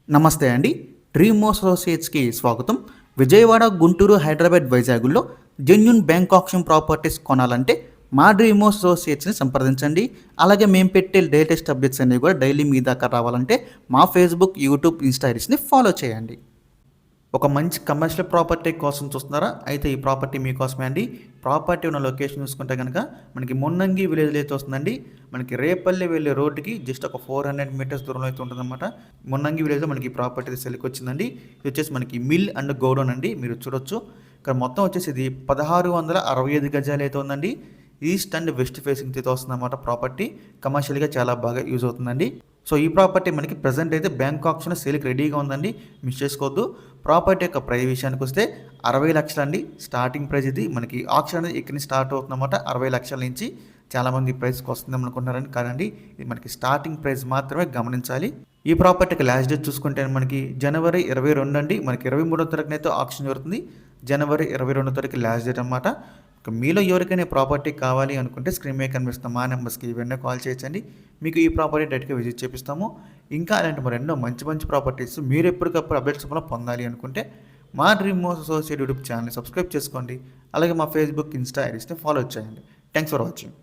నమస్తే అండి. డ్రీమ్ అసోసియేట్స్‌కి స్వాగతం. విజయవాడ, గుంటూరు, హైదరాబాద్, వైజాగుల్లో జెన్యూన్ బ్యాంక్ ఆక్షన్ ప్రాపర్టీస్ కొనాలంటే మా డ్రీమ్ అసోసియేట్స్‌ని సంప్రదించండి. అలాగే మేము పెట్టే లేటెస్ట్ అప్డేట్స్ అన్నీ కూడా డైలీ మీ దాకా రావాలంటే మా ఫేస్‌బుక్, యూట్యూబ్, ఇన్‌స్టా ఐడీస్‌ని ఫాలో చేయండి. ఒక మంచి కమర్షియల్ ప్రాపర్టీ కోసం చూస్తున్నారా? అయితే ఈ ప్రాపర్టీ మీకోసమే అండి. ప్రాపర్టీ ఉన్న లొకేషన్ చూసుకుంటే గనక మనకి మున్నంగి విలేజ్‌లో అయితే వస్తుందండి. మనకి రేపల్లి వెళ్ళే రోడ్డుకి జస్ట్ ఒక 400 మీటర్స్ దూరంలో అయితే ఉంటుందన్నమాట. మున్నంగి విలేజ్‌లో మనకి ఈ ప్రాపర్టీ అయితే సేల్‌కి వచ్చిందండి. ఇది వచ్చేసి మనకి మిల్ అండ్ గోడౌన్ అండి. మీరు చూడొచ్చు. ఇక్కడ మొత్తం వచ్చేసి ఇది 1665 గజాలు అయితే ఉందండి. ఈస్ట్ అండ్ వెస్ట్ ఫేసింగ్ అయితే వస్తుందన్నమాట ప్రాపర్టీ. కమర్షియల్‌గా చాలా బాగా యూజ్ అవుతుందండి. సో ఈ ప్రాపర్టీ మనకి ప్రెజెంట్ అయితే బ్యాంక్ ఆప్షన్ సేల్కి రెడీగా ఉందండి. మిస్ చేసుకోవద్దు. ప్రాపర్టీ యొక్క ప్రైస్ విషయానికి వస్తే 60 లక్షలు అండి స్టార్టింగ్ ప్రైస్. ఇది మనకి ఆప్షన్ అనేది ఇక్కడి నుంచి స్టార్ట్ అవుతుందన్నమాట. 60 లక్షల నుంచి చాలామంది ప్రైస్కి వస్తుంది అనుకుంటున్నారని కాదండి. ఇది మనకి స్టార్టింగ్ ప్రైస్ మాత్రమే గమనించాలి. ఈ ప్రాపర్టీకి లాస్ట్ డేట్ చూసుకుంటే మనకి జనవరి 22 అండి. మనకి 23వ తారీఖునైతే ఆప్షన్ జరుగుతుంది. జనవరి 22వ తారీఖు లాస్ట్ డేట్ అనమాట. మీలో ఎవరికైనా ప్రాపర్టీ కావాలి అనుకుంటే స్క్రీన్ మీద కనిపిస్తున్న మా నెంబర్స్కి వెంటనే కాల్ చేయొచ్చండి. మీకు ఈ ప్రాపర్టీ డైరెక్ట్గా విజిట్ చేపిస్తాము. ఇంకా అలాంటి మరెన్నో మంచి మంచి ప్రాపర్టీస్ మీరు ఎప్పటికప్పుడు అప్డేట్స్ పొందాలి అనుకుంటే మా డ్రీమ్ అసోసియేట్ యూట్యూబ్ ఛానల్ని సబ్స్క్రైబ్ చేసుకోండి. అలాగే మా ఫేస్బుక్, ఇన్స్టా ఐడీస్ని ఫాలో చేయండి. Thanks for watching.